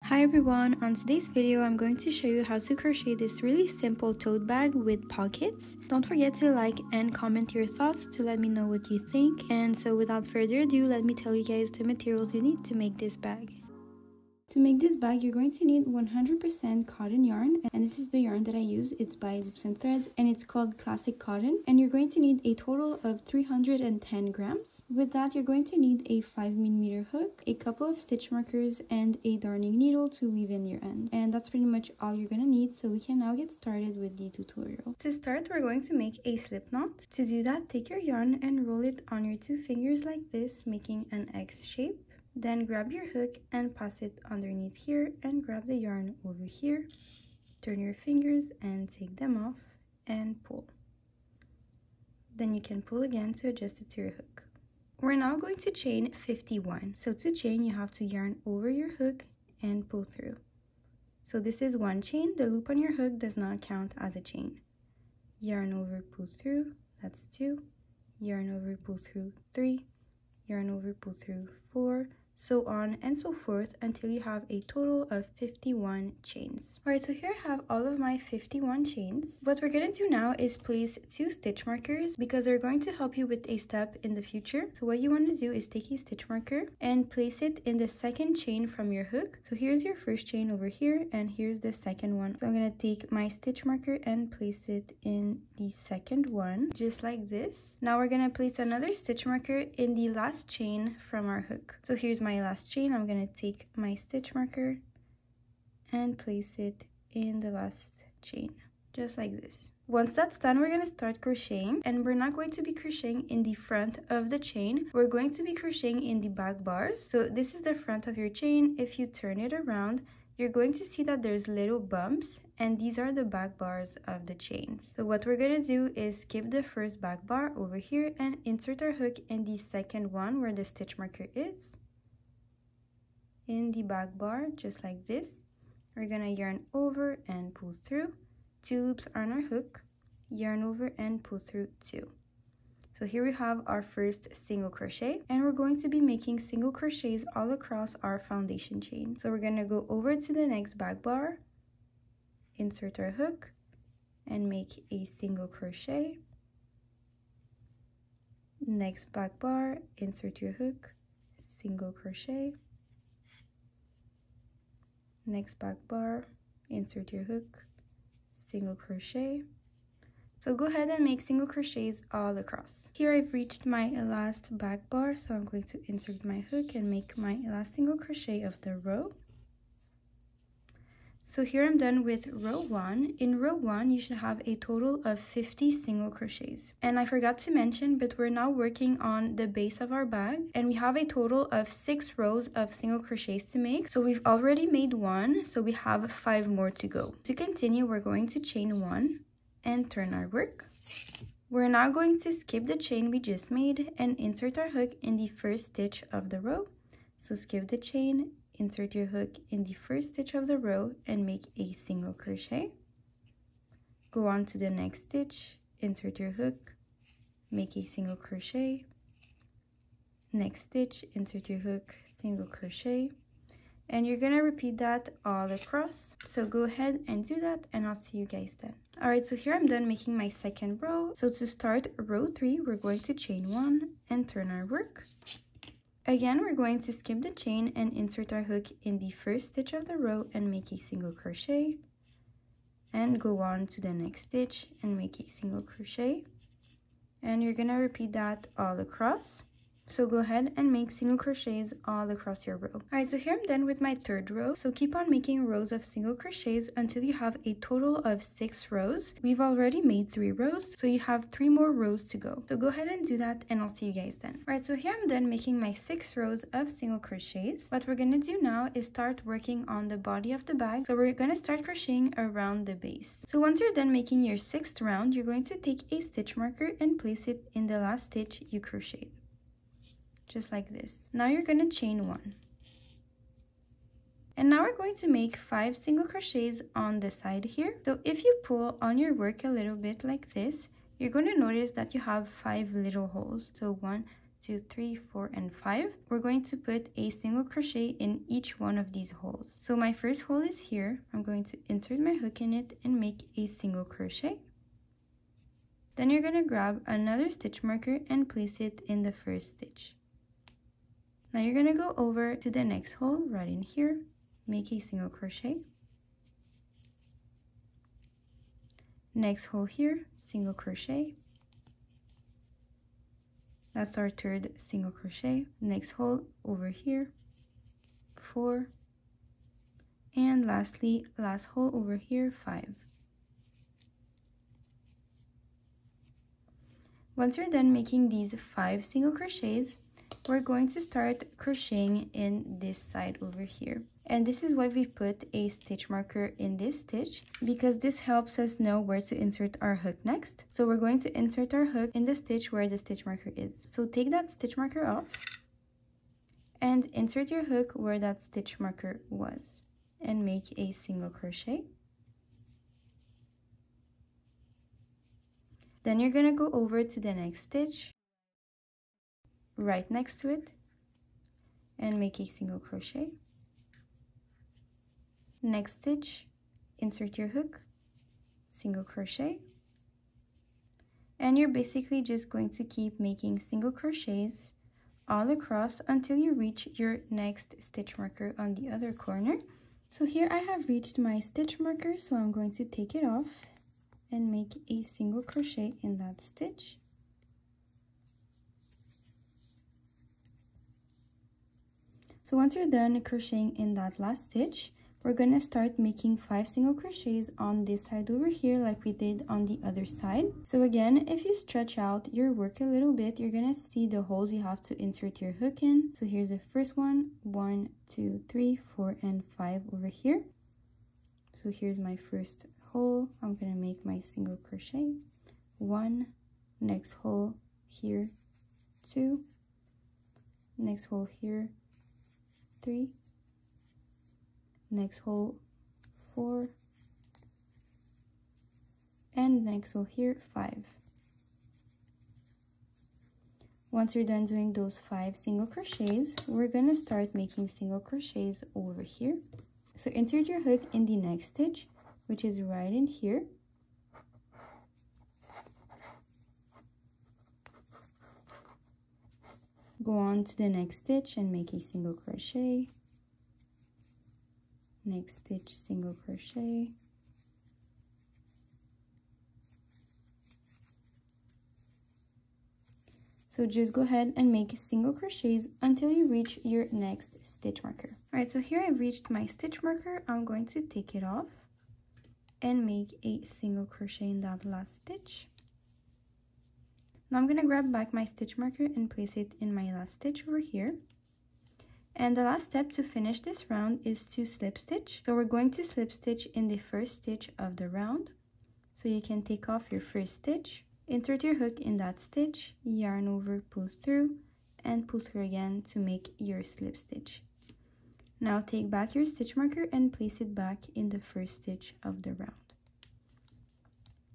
Hi everyone, on today's video I'm going to show you how to crochet this really simple tote bag with pockets. Don't forget to like and comment your thoughts to let me know what you think. And so without further ado, let me tell you guys the materials you need to make this bag. To make this bag, you're going to need 100% cotton yarn, and this is the yarn that I use. It's by Loops and Threads, and it's called Classic Cotton, and you're going to need a total of 310 grams. With that, you're going to need a 5mm hook, a couple of stitch markers, and a darning needle to weave in your ends. And that's pretty much all you're gonna need, so we can now get started with the tutorial. To start, we're going to make a slip knot. To do that, take your yarn and roll it on your two fingers like this, making an X shape. Then grab your hook and pass it underneath here and grab the yarn over here. Turn your fingers and take them off and pull. Then you can pull again to adjust it to your hook. We're now going to chain 51. So to chain, you have to yarn over your hook and pull through. So this is one chain. The loop on your hook does not count as a chain. Yarn over, pull through, that's 2. Yarn over, pull through, 3. Yarn over, pull through, 4. So on and so forth until you have a total of 51 chains. Alright, so here I have all of my 51 chains. What we're going to do now is place 2 stitch markers because they're going to help you with a step in the future. So what you want to do is take a stitch marker and place it in the second chain from your hook. So here's your first chain over here and here's the second one. So I'm going to take my stitch marker and place it in the second one, just like this. Now we're going to place another stitch marker in the last chain from our hook. So here's my last chain. I'm going to take my stitch marker and place it in the last chain, just like this. Once that's done, we're going to start crocheting, and we're not going to be crocheting in the front of the chain. We're going to be crocheting in the back bars. So this is the front of your chain. If you turn it around, you're going to see that there's little bumps, and these are the back bars of the chains. So what we're going to do is skip the first back bar over here and insert our hook in the second one where the stitch marker is. In the back bar, just like this. We're gonna yarn over and pull through, 2 loops on our hook, yarn over and pull through 2. So here we have our first single crochet, and we're going to be making single crochets all across our foundation chain. So we're gonna go over to the next back bar, insert our hook, and make a single crochet. Next back bar, insert your hook, single crochet. Next back bar, insert your hook, single crochet. So go ahead and make single crochets all across. Here I've reached my last back bar, so I'm going to insert my hook and make my last single crochet of the row. So here I'm done with row 1. In row 1, you should have a total of 50 single crochets. And I forgot to mention, but we're now working on the base of our bag, and we have a total of 6 rows of single crochets to make. So we've already made 1, so we have 5 more to go. To continue, we're going to chain 1 and turn our work. We're now going to skip the chain we just made and insert our hook in the first stitch of the row. So skip the chain, insert your hook in the first stitch of the row and make a single crochet. Go on to the next stitch, insert your hook, make a single crochet. Next stitch, insert your hook, single crochet. And you're gonna repeat that all across. So go ahead and do that, and I'll see you guys then. Alright, so here I'm done making my second row. So to start row 3, we're going to chain 1 and turn our work. Again, we're going to skip the chain and insert our hook in the first stitch of the row and make a single crochet. And go on to the next stitch and make a single crochet. And you're gonna repeat that all across. So go ahead and make single crochets all across your row. Alright, so here I'm done with my third row. So keep on making rows of single crochets until you have a total of 6 rows. We've already made 3 rows, so you have 3 more rows to go. So go ahead and do that, and I'll see you guys then. Alright, so here I'm done making my 6 rows of single crochets. What we're gonna do now is start working on the body of the bag. So we're gonna start crocheting around the base. So once you're done making your 6th round, you're going to take a stitch marker and place it in the last stitch you crocheted. Just like this. Now you're going to chain 1. And now we're going to make 5 single crochets on the side here. So if you pull on your work a little bit like this, you're going to notice that you have 5 little holes. So 1, 2, 3, 4, and 5. We're going to put a single crochet in each one of these holes. So my first hole is here. I'm going to insert my hook in it and make a single crochet. Then you're going to grab another stitch marker and place it in the first stitch. Now you're going to go over to the next hole right in here, make a single crochet. Next hole here, single crochet. That's our third single crochet. Next hole over here, 4. And lastly, last hole over here, 5. Once you're done making these 5 single crochets, we're going to start crocheting in this side over here. And this is why we put a stitch marker in this stitch, because this helps us know where to insert our hook next. So we're going to insert our hook in the stitch where the stitch marker is. So take that stitch marker off and insert your hook where that stitch marker was and make a single crochet. Then you're gonna go over to the next stitch right next to it and make a single crochet. Next stitch, insert your hook, single crochet, and you're basically just going to keep making single crochets all across until you reach your next stitch marker on the other corner. So here I have reached my stitch marker, so I'm going to take it off and make a single crochet in that stitch. So once you're done crocheting in that last stitch, we're going to start making 5 single crochets on this side over here like we did on the other side. So again, if you stretch out your work a little bit, you're going to see the holes you have to insert your hook in. So here's the first one, 1, 2, 3, 4, and 5 over here. So here's my first hole. I'm going to make my single crochet, 1, next hole here, 2, next hole here, 3, next hole, 4, and next hole here, 5. Once you're done doing those 5 single crochets, we're gonna start making single crochets over here. So insert your hook in the next stitch, which is right in here. Go on to the next stitch and make a single crochet. Next stitch, single crochet. So just go ahead and make single crochets until you reach your next stitch marker. All right, so here I've reached my stitch marker. I'm going to take it off and make a single crochet in that last stitch. Now I'm going to grab back my stitch marker and place it in my last stitch over here. And the last step to finish this round is to slip stitch. So we're going to slip stitch in the first stitch of the round. So you can take off your first stitch, insert your hook in that stitch, yarn over, pull through, and pull through again to make your slip stitch. Now take back your stitch marker and place it back in the first stitch of the round.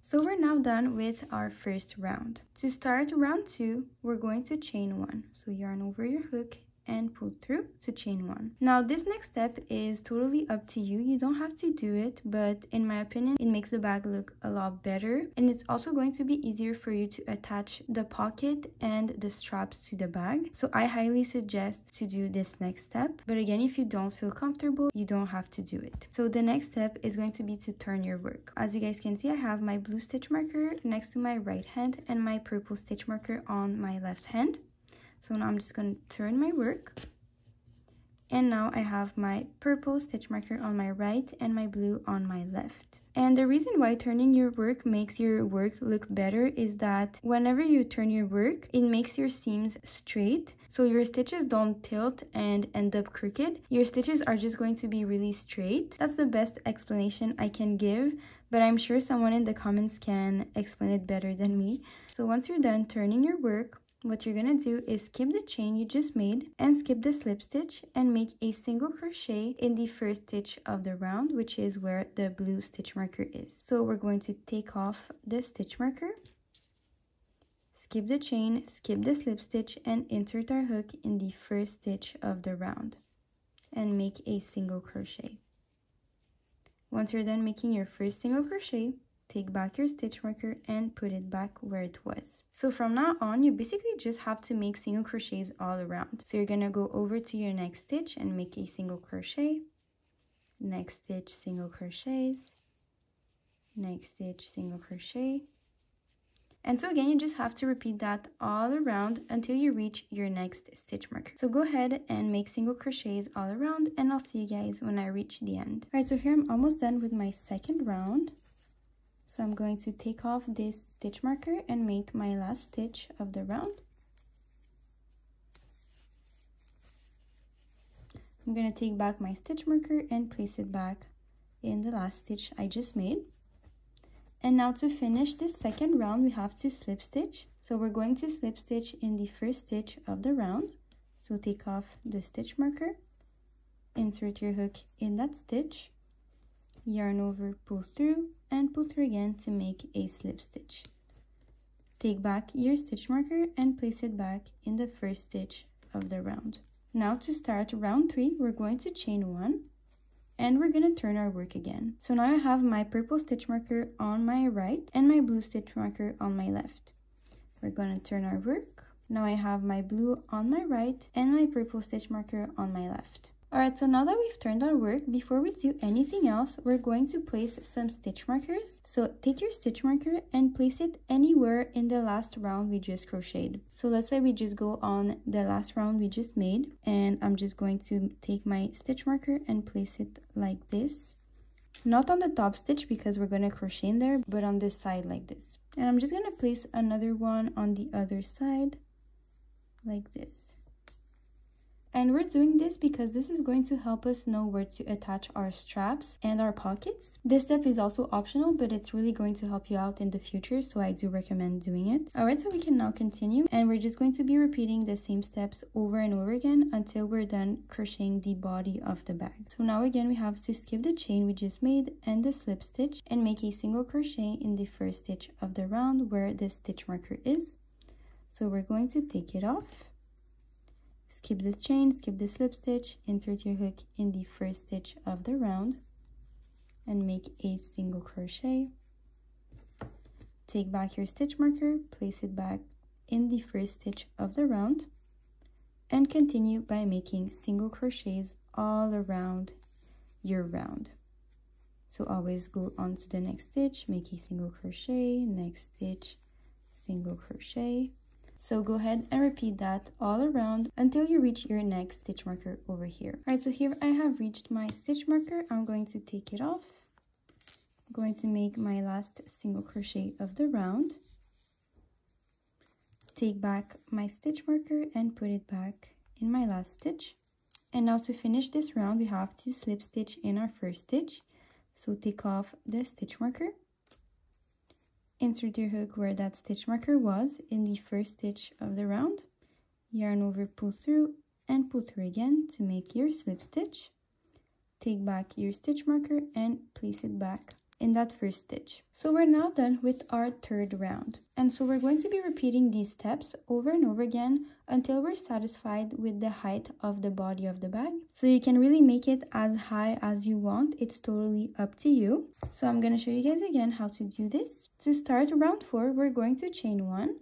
So we're now done with our first round. To start round 2, we're going to chain 1. So yarn over your hook and pull through to chain 1. Now this next step is totally up to you. You don't have to do it, but in my opinion it makes the bag look a lot better, and it's also going to be easier for you to attach the pocket and the straps to the bag. So I highly suggest to do this next step, but again, if you don't feel comfortable, you don't have to do it. So the next step is going to be to turn your work. As you guys can see, I have my blue stitch marker next to my right hand and my purple stitch marker on my left hand. So now I'm just going to turn my work, and now I have my purple stitch marker on my right and my blue on my left. And the reason why turning your work makes your work look better is that whenever you turn your work, it makes your seams straight, so your stitches don't tilt and end up crooked. Your stitches are just going to be really straight. That's the best explanation I can give, but I'm sure someone in the comments can explain it better than me. So once you're done turning your work, what you're gonna do is skip the chain you just made and skip the slip stitch and make a single crochet in the first stitch of the round, which is where the blue stitch marker is. So we're going to take off the stitch marker, skip the chain, skip the slip stitch, and insert our hook in the first stitch of the round and make a single crochet. Once you're done making your first single crochet, take back your stitch marker and put it back where it was. So from now on, you basically just have to make single crochets all around. So you're gonna go over to your next stitch and make a single crochet, next stitch, single crochets, next stitch, single crochet. And so again, you just have to repeat that all around until you reach your next stitch marker. So go ahead and make single crochets all around, and I'll see you guys when I reach the end. All right, so here I'm almost done with my second round. So I'm going to take off this stitch marker and make my last stitch of the round. I'm going to take back my stitch marker and place it back in the last stitch I just made. And now to finish this second round, we have to slip stitch. So we're going to slip stitch in the first stitch of the round. So take off the stitch marker, insert your hook in that stitch, yarn over, pull through, and pull through again to make a slip stitch. Take back your stitch marker and place it back in the first stitch of the round. Now to start round 3, we're going to chain 1. And we're gonna turn our work again. So now I have my purple stitch marker on my right and my blue stitch marker on my left. We're gonna turn our work. Now I have my blue on my right and my purple stitch marker on my left. Alright, so now that we've turned our work, before we do anything else, we're going to place some stitch markers. So take your stitch marker and place it anywhere in the last round we just crocheted. So let's say we just go on the last round we just made, and I'm just going to take my stitch marker and place it like this. Not on the top stitch because we're going to crochet in there, but on this side like this. And I'm just going to place another one on the other side like this. And we're doing this because this is going to help us know where to attach our straps and our pockets. This step is also optional, but it's really going to help you out in the future, so I do recommend doing it. Alright, so we can now continue, and we're just going to be repeating the same steps over and over again until we're done crocheting the body of the bag. So now again, we have to skip the chain we just made and the slip stitch and make a single crochet in the first stitch of the round where the stitch marker is. So we're going to take it off. Skip the chain, skip the slip stitch, insert your hook in the first stitch of the round and make a single crochet. Take back your stitch marker, place it back in the first stitch of the round, and continue by making single crochets all around your round. So always go on to the next stitch, make a single crochet, next stitch, single crochet. So go ahead and repeat that all around until you reach your next stitch marker over here. Alright, so here I have reached my stitch marker. I'm going to take it off. I'm going to make my last single crochet of the round. Take back my stitch marker and put it back in my last stitch. And now to finish this round, we have to slip stitch in our first stitch. So take off the stitch marker. Insert your hook where that stitch marker was in the first stitch of the round, yarn over, pull through, and pull through again to make your slip stitch. Take back your stitch marker and place it back in that first stitch. So we're now done with our third round, and so we're going to be repeating these steps over and over again until we're satisfied with the height of the body of the bag. So you can really make it as high as you want, it's totally up to you. So I'm going to show you guys again how to do this. To start round 4, we're going to chain 1.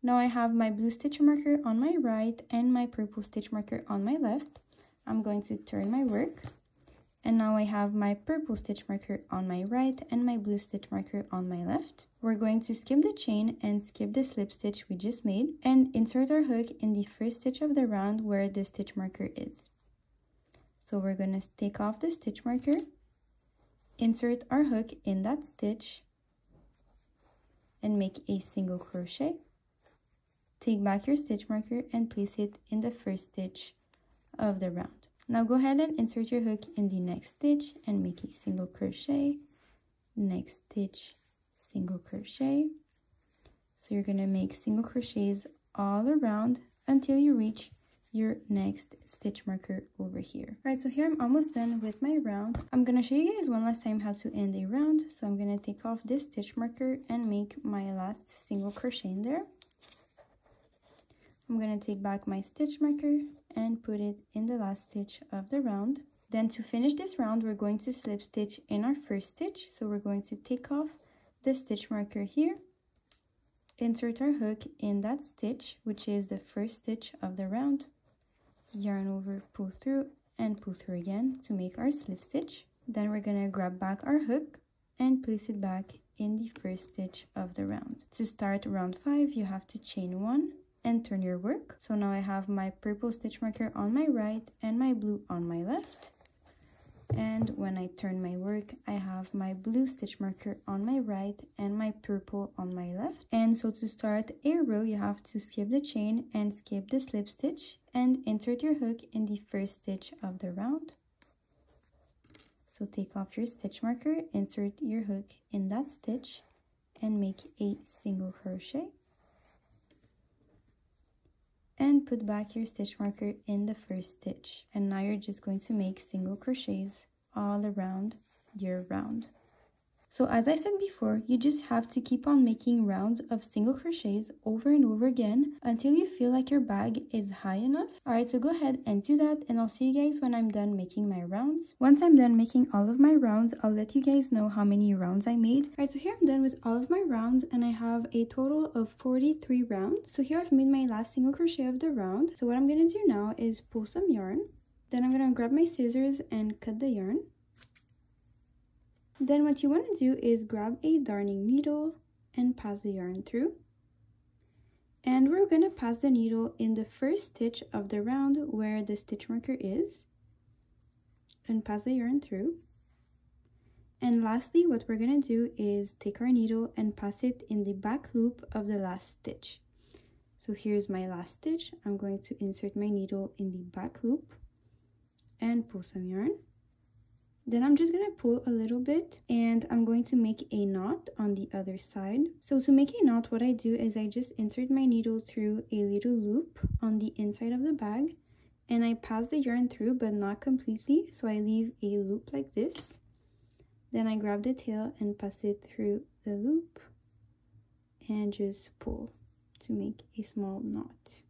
Now I have my blue stitch marker on my right and my purple stitch marker on my left. I'm going to turn my work. And now I have my purple stitch marker on my right and my blue stitch marker on my left. We're going to skip the chain and skip the slip stitch we just made and insert our hook in the first stitch of the round where the stitch marker is. So we're going to take off the stitch marker, insert our hook in that stitch, and make a single crochet. Take back your stitch marker and place it in the first stitch of the round. Now go ahead and insert your hook in the next stitch and make a single crochet, next stitch, single crochet. So you're going to make single crochets all around until you reach your next stitch marker over here. Right, so here I'm almost done with my round. I'm going to show you guys one last time how to end a round. So I'm going to take off this stitch marker and make my last single crochet in there. I'm going to take back my stitch marker and put it in the last stitch of the round. Then to finish this round, we're going to slip stitch in our first stitch. So we're going to take off the stitch marker here, insert our hook in that stitch, which is the first stitch of the round, yarn over, pull through, and pull through again to make our slip stitch. Then we're going to grab back our hook and place it back in the first stitch of the round. To start round 5, you have to chain 1 and turn your work. So now I have my purple stitch marker on my right and my blue on my left. And when I turn my work, I have my blue stitch marker on my right and my purple on my left. And so to start a row, you have to skip the chain and skip the slip stitch and insert your hook in the first stitch of the round. So take off your stitch marker, insert your hook in that stitch and make a single crochet. And put back your stitch marker in the first stitch. And now you're just going to make single crochets all around your round. So as I said before, you just have to keep on making rounds of single crochets over and over again until you feel like your bag is high enough. Alright, so go ahead and do that, and I'll see you guys when I'm done making my rounds. Once I'm done making all of my rounds, I'll let you guys know how many rounds I made. Alright, so here I'm done with all of my rounds, and I have a total of 43 rounds. So here I've made my last single crochet of the round. So what I'm going to do now is pull some yarn. Then I'm going to grab my scissors and cut the yarn. Then what you want to do is grab a darning needle and pass the yarn through. And we're going to pass the needle in the first stitch of the round where the stitch marker is, and pass the yarn through. And lastly, what we're going to do is take our needle and pass it in the back loop of the last stitch. So here's my last stitch. I'm going to insert my needle in the back loop and pull some yarn. Then I'm just going to pull a little bit, and I'm going to make a knot on the other side. So to make a knot, what I do is I just insert my needle through a little loop on the inside of the bag, and I pass the yarn through, but not completely. So I leave a loop like this. Then I grab the tail and pass it through the loop and just pull to make a small knot.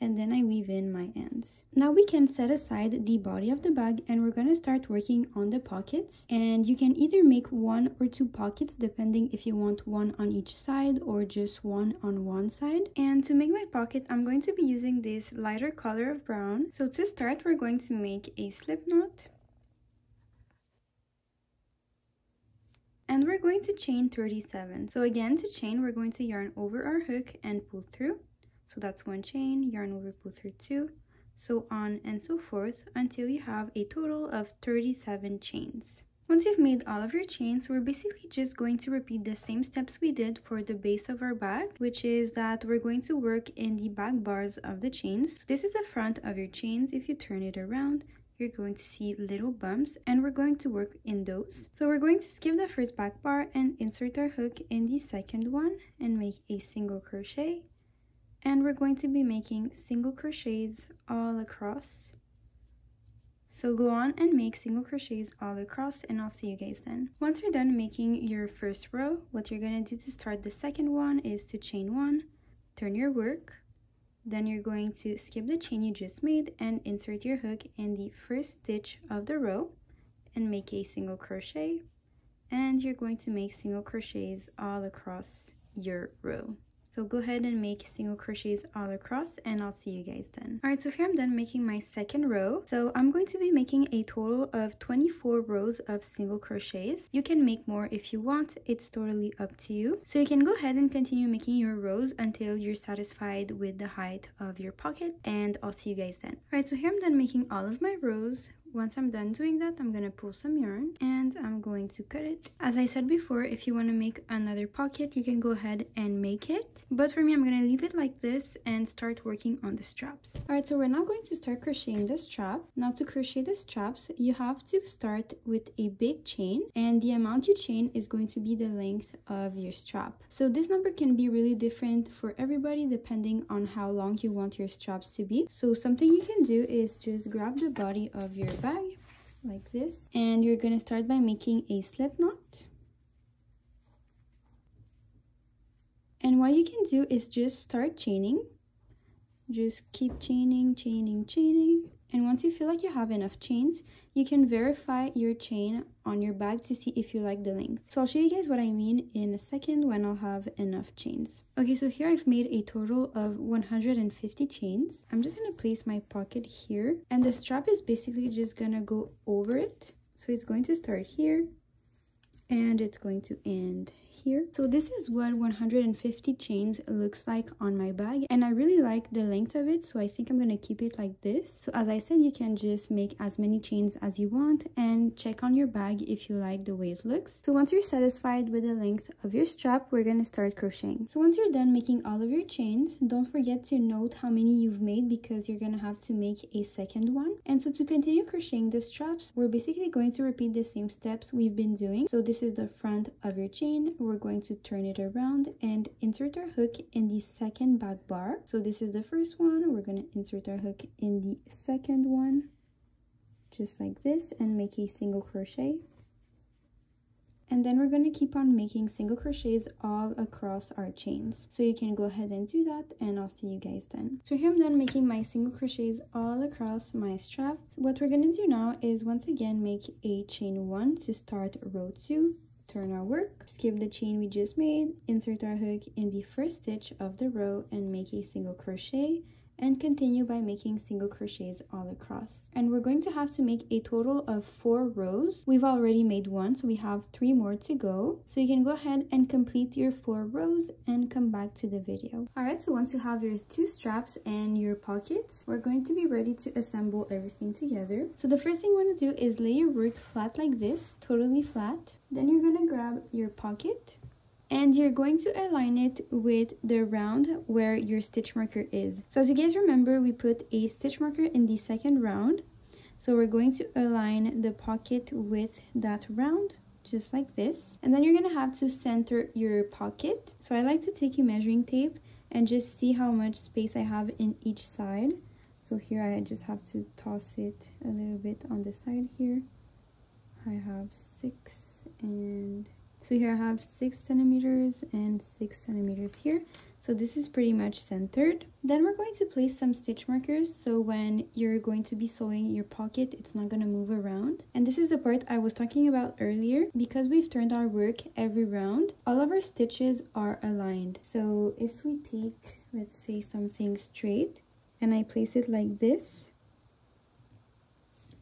And then I weave in my ends. Now we can set aside the body of the bag, and we're going to start working on the pockets. And you can either make 1 or 2 pockets depending if you want one on each side or just one on one side. And to make my pocket, I'm going to be using this lighter color of brown. So to start, we're going to make a slip knot. And we're going to chain 37. So again, to chain, we're going to yarn over our hook and pull through. So that's 1 chain, yarn over, pull through 2, so on and so forth until you have a total of 37 chains. Once you've made all of your chains, we're basically just going to repeat the same steps we did for the base of our bag, which is that we're going to work in the back bars of the chains. So this is the front of your chains. If you turn it around, you're going to see little bumps, and we're going to work in those. So we're going to skip the first back bar and insert our hook in the second one and make a single crochet. And we're going to be making single crochets all across. So go on and make single crochets all across, and I'll see you guys then. Once you're done making your first row, what you're going to do to start the second one is to chain 1, turn your work, then you're going to skip the chain you just made and insert your hook in the first stitch of the row and make a single crochet, and you're going to make single crochets all across your row. So go ahead and make single crochets all across, and I'll see you guys then. Alright, so here I'm done making my second row. So I'm going to be making a total of 24 rows of single crochets. You can make more if you want, it's totally up to you. So you can go ahead and continue making your rows until you're satisfied with the height of your pocket, and I'll see you guys then. Alright, so here I'm done making all of my rows. Once I'm done doing that, I'm gonna pull some yarn and I'm going to cut it. As I said before, if you want to make another pocket, you can go ahead and make it. But for me, I'm gonna leave it like this and start working on the straps. Alright, so we're now going to start crocheting the strap. Now to crochet the straps, you have to start with a big chain, and the amount you chain is going to be the length of your strap. So this number can be really different for everybody depending on how long you want your straps to be. So something you can do is just grab the body of your bag like this, and you're going to start by making a slip knot. And what you can do is just start chaining just keep chaining, chaining, chaining. And once you feel like you have enough chains, you can verify your chain on your bag to see if you like the length. So I'll show you guys what I mean in a second when I'll have enough chains. Okay, so here I've made a total of 150 chains. I'm just gonna place my pocket here, and the strap is basically just gonna go over it. So it's going to start here, and it's going to end here. So this is what 150 chains looks like on my bag, and I really like the length of it, so I think I'm gonna keep it like this. So as I said, you can just make as many chains as you want and check on your bag if you like the way it looks. So once you're satisfied with the length of your strap, we're gonna start crocheting. So once you're done making all of your chains, don't forget to note how many you've made, because you're gonna have to make a second one. And so to continue crocheting the straps, we're basically going to repeat the same steps we've been doing. So this is the front of your chain. We're going to turn it around and insert our hook in the second back bar. So this is the first one. We're going to insert our hook in the second one, just like this, and make a single crochet. And then we're going to keep on making single crochets all across our chains. So you can go ahead and do that, and I'll see you guys then. So here I'm done making my single crochets all across my strap. What we're going to do now is once again make a chain 1 to start row 2. Turn our work, skip the chain we just made, insert our hook in the first stitch of the row and make a single crochet, and continue by making single crochets all across. And we're going to have to make a total of 4 rows. We've already made 1, so we have 3 more to go. So you can go ahead and complete your 4 rows and come back to the video. Alright, so once you have your 2 straps and your pockets, we're going to be ready to assemble everything together. So the first thing you want to do is lay your work flat like this, totally flat. Then you're going to grab your pocket, and you're going to align it with the round where your stitch marker is. So as you guys remember, we put a stitch marker in the second round. So we're going to align the pocket with that round, just like this. And then you're gonna have to center your pocket. So I like to take a measuring tape and just see how much space I have in each side. So here I just have to toss it a little bit on the side here. I have 6, and so here I have 6 centimeters and 6 centimeters here. So this is pretty much centered. Then we're going to place some stitch markers, so when you're going to be sewing your pocket, it's not going to move around. And this is the part I was talking about earlier. Because we've turned our work every round, all of our stitches are aligned. So if we take, let's say, something straight, and I place it like this,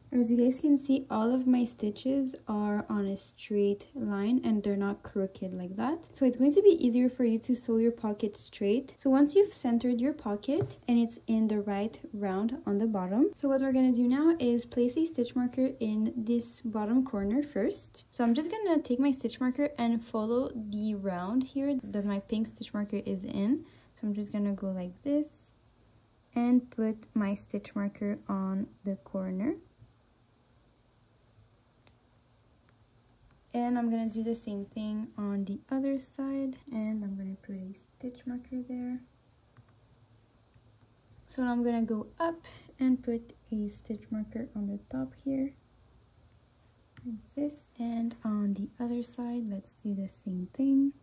as you guys can see, all of my stitches are on a straight line and they're not crooked like that. So it's going to be easier for you to sew your pocket straight. So once you've centered your pocket and it's in the right round on the bottom, so what we're going to do now is place a stitch marker in this bottom corner first. So I'm just going to take my stitch marker and follow the round here that my pink stitch marker is in. So I'm just going to go like this and put my stitch marker on the corner. And I'm going to do the same thing on the other side, and I'm going to put a stitch marker there. So now I'm going to go up and put a stitch marker on the top here, like this. And on the other side, let's do the same thing.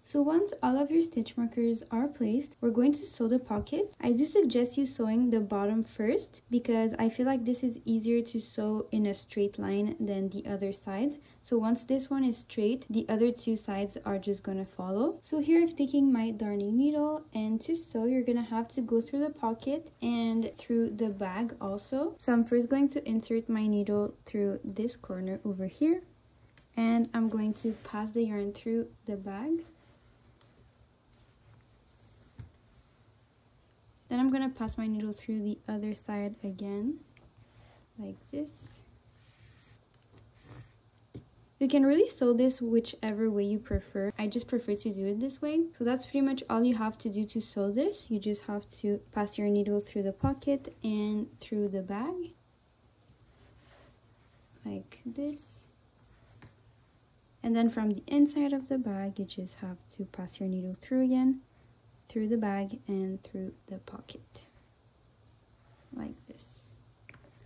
So once all of your stitch markers are placed, we're going to sew the pocket. I do suggest you sewing the bottom first, because I feel like this is easier to sew in a straight line than the other sides. So once this one is straight, the other 2 sides are just gonna follow. So here I'm taking my darning needle, and to sew you're gonna have to go through the pocket and through the bag also. So I'm first going to insert my needle through this corner over here, and I'm going to pass the yarn through the bag. Then I'm going to pass my needle through the other side again, like this. You can really sew this whichever way you prefer. I just prefer to do it this way. So that's pretty much all you have to do to sew this. You just have to pass your needle through the pocket and through the bag, like this. And then from the inside of the bag, you just have to pass your needle through again, through the bag and through the pocket, like this.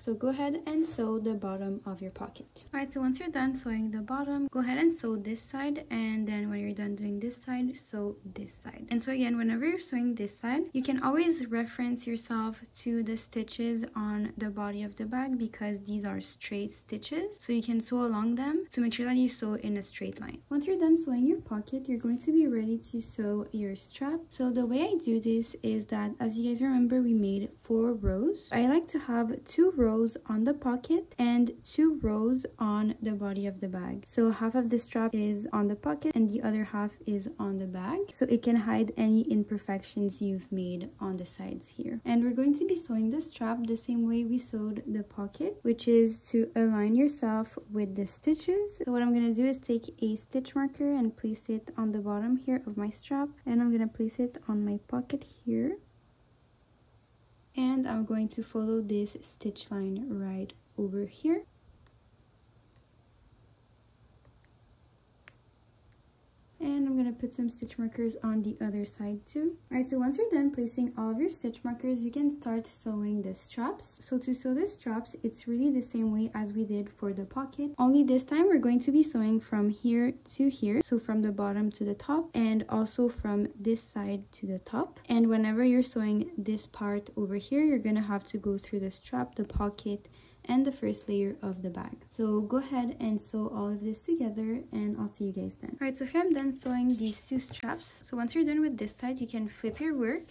So go ahead and sew the bottom of your pocket. Alright, so once you're done sewing the bottom, go ahead and sew this side, and then when you're done doing this side, sew this side. And so again, whenever you're sewing this side, you can always reference yourself to the stitches on the body of the bag, because these are straight stitches, so you can sew along them to make sure that you sew in a straight line. Once you're done sewing your pocket, you're going to be ready to sew your strap. So the way I do this is that, as you guys remember, we made 4 rows. I like to have 2 rows on the pocket and 2 rows on the body of the bag. So half of the strap is on the pocket and the other half is on the bag, so it can hide any imperfections you've made on the sides here. And we're going to be sewing the strap the same way we sewed the pocket, which is to align yourself with the stitches. So what I'm going to do is take a stitch marker and place it on the bottom here of my strap, and I'm going to place it on my pocket here, and I'm going to follow this stitch line right over here. And I'm going to put some stitch markers on the other side too. Alright, so once you're done placing all of your stitch markers, you can start sewing the straps. So to sew the straps, it's really the same way as we did for the pocket, only this time we're going to be sewing from here to here, so from the bottom to the top, and also from this side to the top. And whenever you're sewing this part over here, you're going to have to go through the strap, the pocket, and the first layer of the bag. So go ahead and sew all of this together, and I'll see you guys then. Alright, so here I'm done sewing these 2 straps. So once you're done with this side, you can flip your work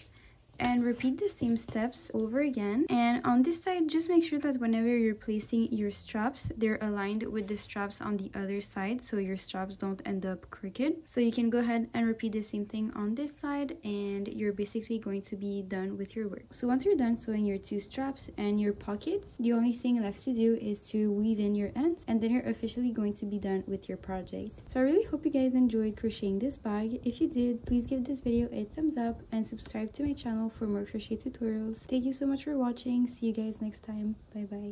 and repeat the same steps over again. And on this side, just make sure that whenever you're placing your straps, they're aligned with the straps on the other side, so your straps don't end up crooked. So you can go ahead and repeat the same thing on this side, and you're basically going to be done with your work. So once you're done sewing your 2 straps and your pockets, the only thing left to do is to weave in your ends, and then you're officially going to be done with your project. So I really hope you guys enjoyed crocheting this bag. If you did, please give this video a thumbs up and subscribe to my channel for more crochet tutorials. Thank you so much for watching. See you guys next time. Bye bye.